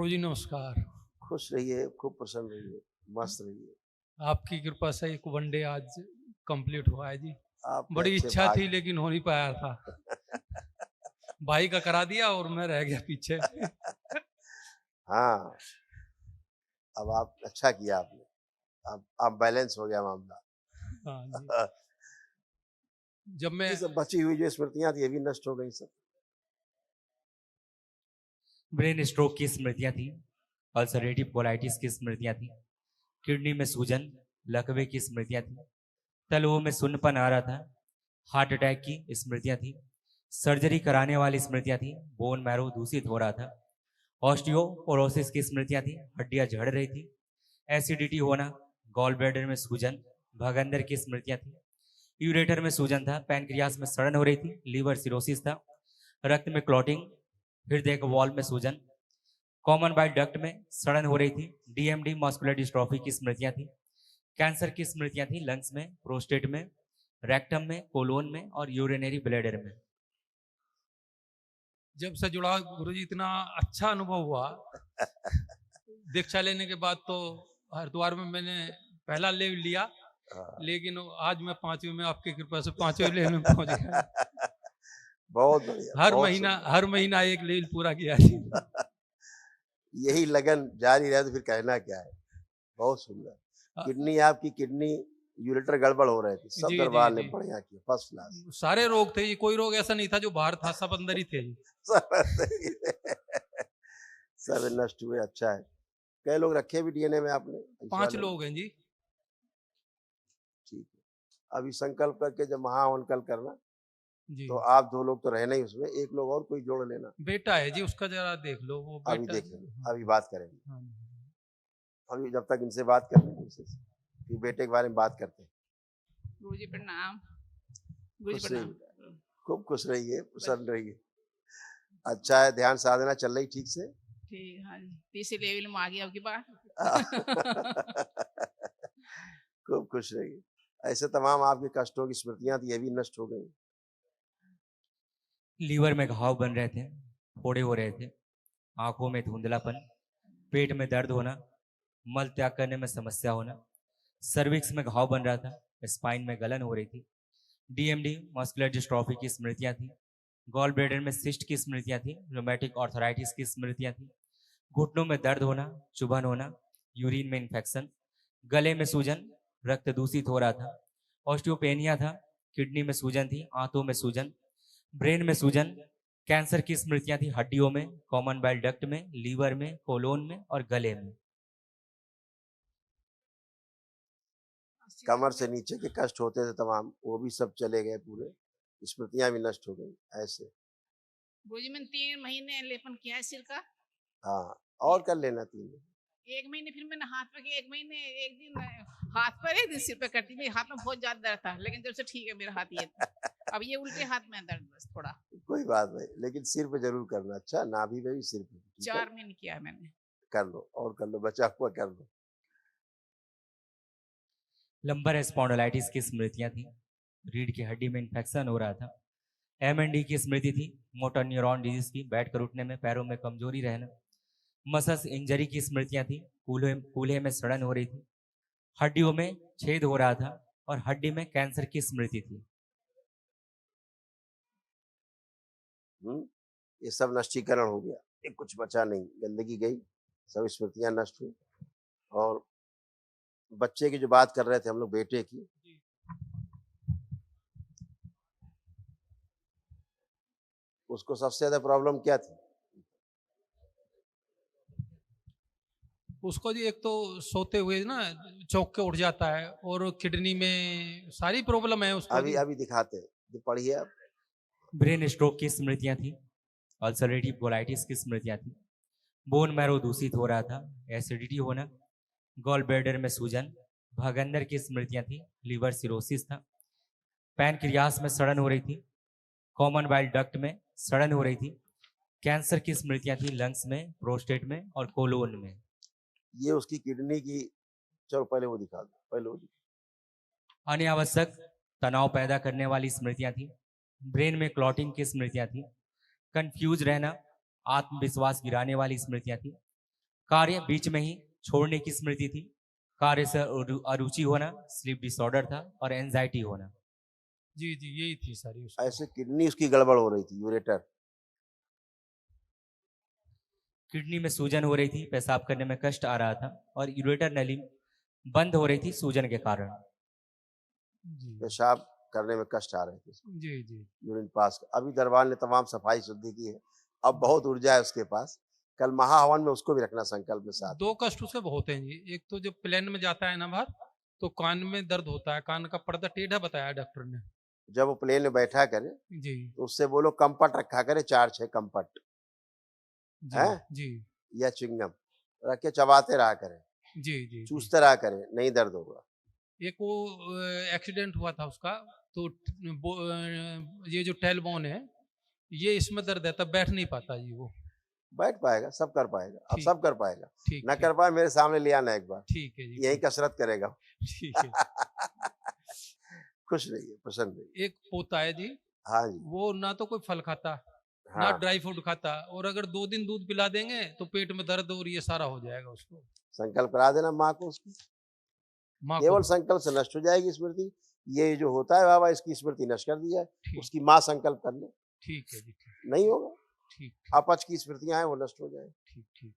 गुरुजी नमस्कार। खुश रहिए, खूब प्रसन्न रहिए, मस्त रहिए। आपकी कृपा से एक वनडे आज कंप्लीट हुआ है जी। आपके बड़ी अच्छे इच्छा भाग थी लेकिन हो नहीं पाया था। भाई का करा दिया और मैं रह गया पीछे। हाँ, अब आप अच्छा किया आपने। अब बैलेंस हो गया मामला। हाँ जी। जब मैं ये सब बची हुई जो स्मृतियां थी ये भी नष्ट हो गई सब। ब्रेन स्ट्रोक की स्मृतियां थी, अल्सरेटिव कोलाइटिस की स्मृतियां थी, किडनी में सूजन, लकवे की स्मृतियां थी, तलवों में सुन्नपन आ रहा था, हार्ट अटैक की स्मृतियां थी, सर्जरी कराने वाली स्मृतियां थी, बोन मैरो दूषित हो रहा था, ऑस्टियोपोरोसिस की स्मृतियां थी, हड्डियां झड़ रही थी, एसिडिटी होना, गॉल ब्लैडर में सूजन, भगंदर की स्मृतियां थी, यूरेटर में सूजन था, पैनक्रियास में सड़न हो रही थी, लीवर सिरोसिस था, रक्त में क्लॉटिंग, हृदय के वॉल्व में सूजन, कॉमन बाइल डक्ट में सड़न हो रही थी, डीएमडी मस्कुलर डिस्ट्रॉफी की स्मृतियां थी, कैंसर की स्मृतियां थी लंग्स में, प्रोस्टेट में, रेक्टम में, कोलोन में और यूरिनरी ब्लैडर में। जब से जुड़ा गुरुजी इतना अच्छा अनुभव हुआ। दीक्षा लेने के बाद तो हरिद्वार में मैंने पहला लेवल लिया, लेकिन आज मैं 5वीं में आपकी कृपा से 5वें लेवल में पहुंच गया। बहुत बढ़िया। हर महीना एक लेवल पूरा किया जी। यही लगन जारी रहे तो फिर कहना क्या है। बहुत सुंदर। किडनी आपकी किडनी यूरेटर गड़बड़ हो रहे थे, सब जी, दरबार जी, ने जी। बढ़िया किया, फर्स्ट क्लास। सारे रोग थे जी, कोई रोग ऐसा नहीं था जो बाहर था, सब अंदर ही थे जी। सब नष्ट हुए, अच्छा है। कई लोग रखे भी डीएनए में आपने? 5 लोग हैं जी। ठीक है। अभी संकल्प करके जब महावन कल करना जी। तो आप 2 लोग तो रहना ही उसमें, एक लोग और कोई जोड़ लेना। बेटा है जी, उसका जरा देख लो वो बेटा। अभी देखेंगे, अभी बात करेंगे। हाँ। अभी जब तक इनसे बात कर लेंगे उनसे, फिर बेटे के बारे में बात करते हैं। गुरुजी प्रणाम। खुश रहिए, खूब खुश रहिए, प्रसन्न रहिए। अच्छा है, ध्यान साधना चल रही ठीक से? ठीक, हाँ जी। तीसरे लेवल में आ गया आपकी बात। खूब खुश रहिए। ऐसे तमाम आपके कष्टों की स्मृतियां थी, ये भी नष्ट हो गई। लीवर में घाव बन रहे थे, फोड़े हो रहे थे, आंखों में धुंधलापन, पेट में दर्द होना, मल त्याग करने में समस्या होना, सर्विक्स में घाव बन रहा था, स्पाइन में गलन हो रही थी, डीएमडी मस्कुलर डिस्ट्रॉफी की स्मृतियां थी, गॉल ब्लैडर में सिस्ट की स्मृतियां थी, रोमैटिक आर्थराइटिस की स्मृतियां थी, घुटनों में दर्द होना, चुभन होना, यूरिन में इन्फेक्शन, गले में सूजन, रक्त दूषित हो रहा था, ऑस्टियोपेनिया था, किडनी में सूजन थी, आंतों में सूजन, ब्रेन में सूजन, कैंसर की स्मृतियां थी हड्डियों में, कॉमन बाइल डक्ट में, लीवर में, कोलोन में और गले में। कमर से नीचे के कष्ट होते थे तमाम, वो भी सब चले गए पूरे, स्मृतियां भी नष्ट हो गई। ऐसे गुरुजी मैंने 3 महीने लेपन किया है सिर का। हाँ, और कर लेना 3 दिन। 1 महीने फिर मैंने हाथ पे किया, 1 महीने, 1 दिन हाथ पर, 1 दिन सिर पे करती। मेरे हाथ में बहुत ज्यादा दर्द था, लेकिन जब से ठीक है मेरा हाथ ये। अब ये उल्टे हाथ में दर्द बस थोड़ा। कोई बात नहीं, लेकिन सिर पे जरूर करना। अच्छा, नाभि पे भी सिर पे, ठीक है? 4 महीने किया है मैंने। कर लो, और कर लो, बचा हुआ कर लो। लंबर स्पॉन्डिलाइटिस की स्मृतियां थी, रीढ़ की हड्डी में इन्फेक्शन हो रहा था, एमएनडी की स्मृति थी, मोटर न्यूरॉन डिजीज की, बैठकर उठने में पैरों में कमजोरी रहना, मसल्स इंजरी की स्मृतियां थी, कूल्हे में सड़न हो रही थी, हड्डियों में छेद हो रहा था और हड्डी में कैंसर की स्मृति थी। ये सब नष्टीकरण हो गया, ये कुछ बचा नहीं, गंदगी गई, सब स्मृतियां नष्ट हुई। और बच्चे की जो बात कर रहे थे हम लोग, बेटे की, उसको सबसे ज्यादा प्रॉब्लम क्या थी? उसको जी एक तो सोते हुए ना चौंक के उठ जाता है, और किडनी में सारी प्रॉब्लम है उसको। अभी दिखाते हैं, पढ़िए आप। ब्रेन स्ट्रोक की स्मृतियां थी, अल्सरेटिव कोलाइटिस की स्मृतियां थी, बोन मैरो दूषित हो रहा था, एसिडिटी होना, गॉल ब्लैडर में सूजन, भगंदर की स्मृतियां थी, लीवर सिरोसिस था, पैनक्रियास में सड़न हो रही थी, कॉमन बाइल डक्ट में सड़न हो रही थी, कैंसर की स्मृतियां थी लंग्स में, प्रोस्टेट में और कोलोन में। ये उसकी किडनी की, चलो पहले वो दिखा दो, पहले वो दिखा। अनावश्यक तनाव पैदा करने वाली स्मृतियां थी, ब्रेन में क्लॉटिंग की स्मृतियां थी, कंफ्यूज रहना, आत्मविश्वास गिराने वाली स्मृतियां थी, कार्य बीच में ही छोड़ने की स्मृति थी। कार्य से अरुचि होना, स्लीप डिसऑर्डर था और एंजाइटी होना। जी जी यही थी सारी उसकी। ऐसे किडनी उसकी गड़बड़ हो रही थी, यूरेटर। किडनी में सूजन हो रही थी, पेशाब करने में कष्ट आ रहा था और यूरेटर नली बंद हो रही थी सूजन के कारण। जी पेशाब करने में कष्ट आ रहे थे, जी जी यूरिन पास। अभी दरबार ने तमाम सफाई शुद्धि की है, अब बहुत ऊर्जा है उसके पास। कल महाहवन में उसको भी रखना संकल्प में साथ। दो कष्ट उसे बहुत हैं जी। एक तो जब प्लेन में जाता है ना बाहर, तो कान में दर्द होता है, कान का पर्दा टेढ़ा बताया डॉक्टर ने। जब वो प्लेन में बैठा करे जी तो उससे बोलो कंपट रखा करे, 4-6 कंपट जी है जी या चिंगम रख के चबाते रहा करे, जी जी जी। चूसते रहा करे, नहीं दर्द होगा। एक वो एक्सीडेंट हुआ था उसका, तो ये जो टेलबोन है, ये इसमें दर्द है, तब बैठ नहीं पाता जी वो। बैठ पाएगा, सब कर पाएगा, अब ठीक सब कर पाएगा। ठीक ना ठीक कर पाए मेरे सामने ले आना एक बार, ठीक है जी, यही ठीक कसरत करेगा। ठीक है। खुश रहिए, प्रसन्न रहिए। एक पोता है जी, हाँ जी, वो ना तो कोई फल खाता, ना हाँ। ड्राई फ्रूट खाता, और अगर 2 दिन दूध पिला देंगे तो पेट में दर्द और ये सारा हो जाएगा उसको। संकल्प करा देना माँ को उसकी, माँ केवल को संकल्प से नष्ट हो जाएगी स्मृति। ये जो होता है बाबा, इसकी स्मृति नष्ट कर दी जाए, ठीक उसकी माँ संकल्प कर ले, ठीक है जी, ठीक नहीं होगा। ठीक अपच की स्मृतियां हैं वो नष्ट हो जाए। ठीक ठीक।